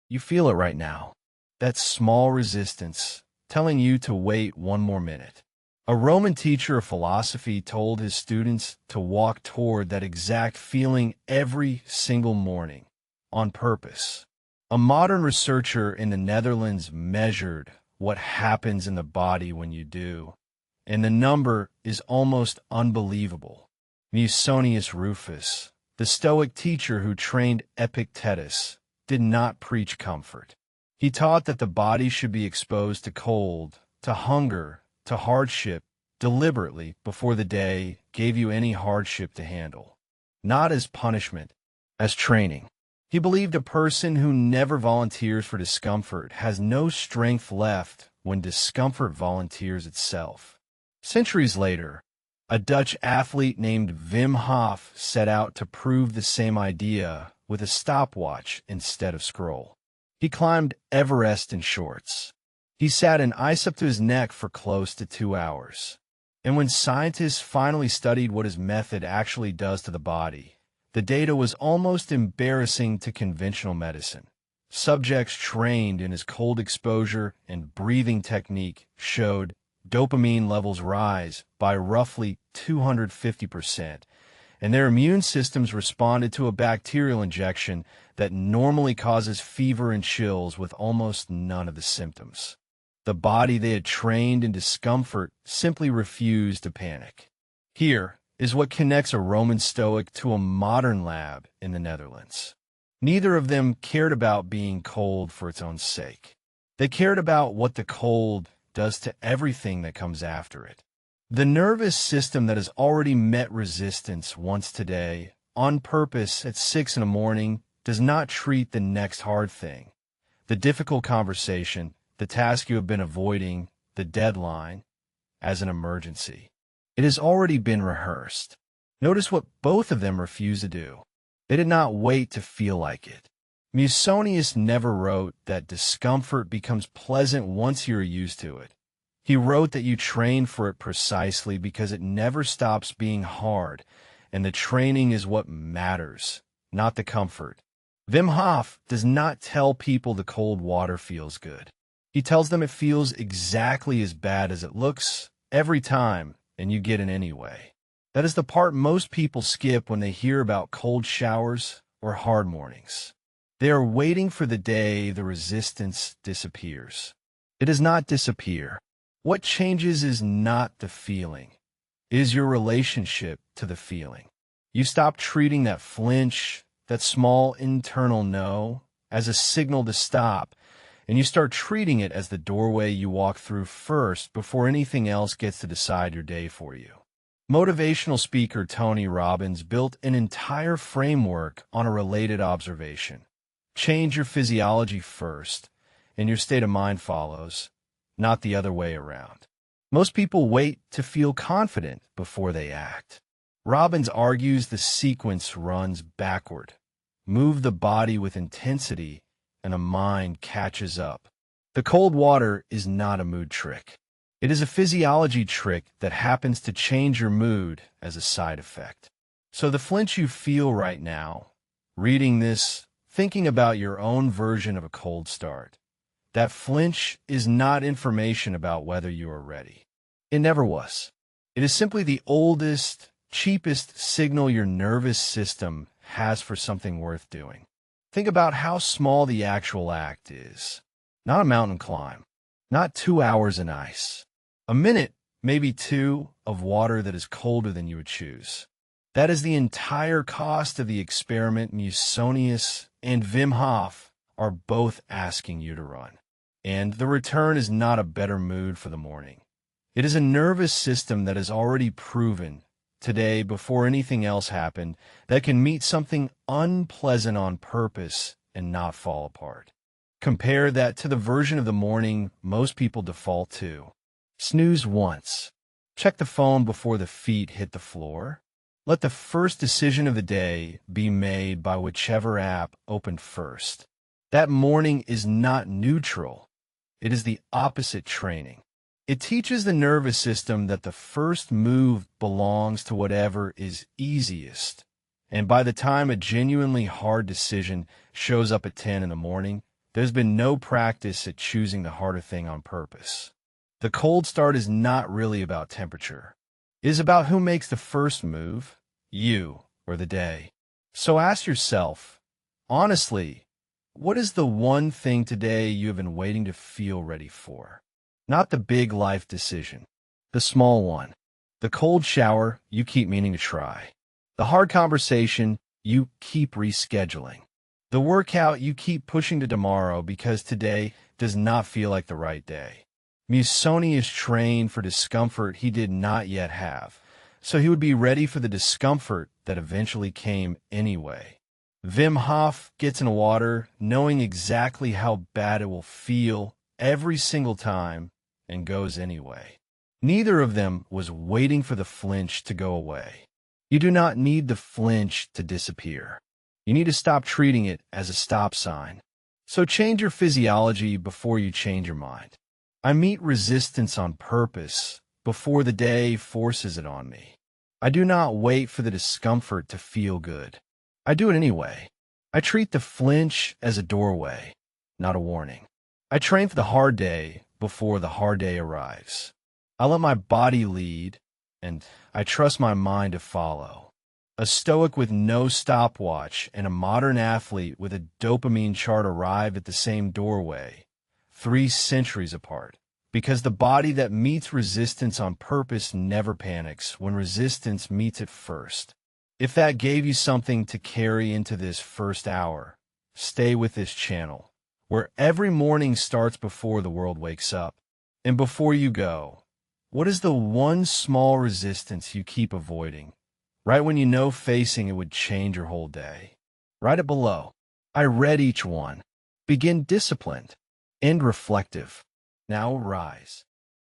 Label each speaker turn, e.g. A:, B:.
A: You feel it right now. That small resistance telling you to wait one more minute. A Roman teacher of philosophy told his students to walk toward that exact feeling every single morning, on purpose. A modern researcher in the Netherlands measured what happens in the body when you do, and the number is almost unbelievable. Musonius Rufus, the Stoic teacher who trained Epictetus, did not preach comfort. He taught that the body should be exposed to cold, to hunger, to hardship, deliberately before the day gave you any hardship to handle. Not as punishment, as training. He believed a person who never volunteers for discomfort has no strength left when discomfort volunteers itself. Centuries later, a Dutch athlete named Wim Hof set out to prove the same idea with a stopwatch instead of scroll. He climbed Everest in shorts. He sat in ice up to his neck for close to 2 hours. And when scientists finally studied what his method actually does to the body, the data was almost embarrassing to conventional medicine. Subjects trained in his cold exposure and breathing technique showed dopamine levels rise by roughly 250%, and their immune systems responded to a bacterial injection that normally causes fever and chills with almost none of the symptoms. The body they had trained in discomfort simply refused to panic. Here is what connects a Roman Stoic to a modern lab in the Netherlands. Neither of them cared about being cold for its own sake. They cared about what the cold does to everything that comes after it. The nervous system that has already met resistance once today, on purpose at 6 in the morning, does not treat the next hard thing, the difficult conversation, the task you have been avoiding, the deadline, as an emergency. It has already been rehearsed. Notice what both of them refuse to do. They did not wait to feel like it. Musonius never wrote that discomfort becomes pleasant once you're used to it. He wrote that you train for it precisely because it never stops being hard, and the training is what matters, not the comfort. Wim Hof does not tell people the cold water feels good. He tells them it feels exactly as bad as it looks every time, and you get it anyway. That is the part most people skip when they hear about cold showers or hard mornings. They are waiting for the day the resistance disappears. It does not disappear. What changes is not the feeling, it is your relationship to the feeling. You stop treating that flinch, that small internal no, as a signal to stop, and you start treating it as the doorway you walk through first before anything else gets to decide your day for you. Motivational speaker Tony Robbins built an entire framework on a related observation. Change your physiology first, and your state of mind follows, not the other way around. Most people wait to feel confident before they act. Robbins argues the sequence runs backward. Move the body with intensity, and the mind catches up. The cold water is not a mood trick. It is a physiology trick that happens to change your mood as a side effect. So the flinch you feel right now, reading this, thinking about your own version of a cold start, that flinch is not information about whether you are ready. It never was. It is simply the oldest, cheapest signal your nervous system has for something worth doing. Think about how small the actual act is. Not a mountain climb, not 2 hours in ice. A minute, maybe 2, of water that is colder than you would choose. That is the entire cost of the experiment Musonius and Wim Hof are both asking you to run. And the return is not a better mood for the morning. It is a nervous system that has already proven, today before anything else happened, that can meet something unpleasant on purpose and not fall apart. Compare that to the version of the morning most people default to. Snooze once. Check the phone before the feet hit the floor. Let the first decision of the day be made by whichever app opened first. That morning is not neutral. It is the opposite training. It teaches the nervous system that the first move belongs to whatever is easiest. And by the time a genuinely hard decision shows up at 10 in the morning, There's been no practice at choosing the harder thing on purpose. The cold start is not really about temperature. It is about who makes the first move, you or the day. So ask yourself, honestly, what is the one thing today you have been waiting to feel ready for? Not the big life decision, the small one. The cold shower you keep meaning to try. The hard conversation you keep rescheduling. The workout you keep pushing to tomorrow because today does not feel like the right day. Musonius trained for discomfort he did not yet have, so he would be ready for the discomfort that eventually came anyway. Wim Hof gets in water knowing exactly how bad it will feel every single time and goes anyway. Neither of them was waiting for the flinch to go away. You do not need the flinch to disappear. You need to stop treating it as a stop sign. So change your physiology before you change your mind. I meet resistance on purpose before the day forces it on me. I do not wait for the discomfort to feel good. I do it anyway. I treat the flinch as a doorway, not a warning. I train for the hard day before the hard day arrives. I let my body lead, and I trust my mind to follow. A Stoic with no stopwatch and a modern athlete with a dopamine chart arrive at the same doorway, 3 centuries apart. Because the body that meets resistance on purpose never panics when resistance meets it first. If that gave you something to carry into this first hour, stay with this channel, where every morning starts before the world wakes up. And before you go, what is the one small resistance you keep avoiding? Right when you know facing it would change your whole day. Write it below. I read each one. Begin disciplined. End reflective. Now rise.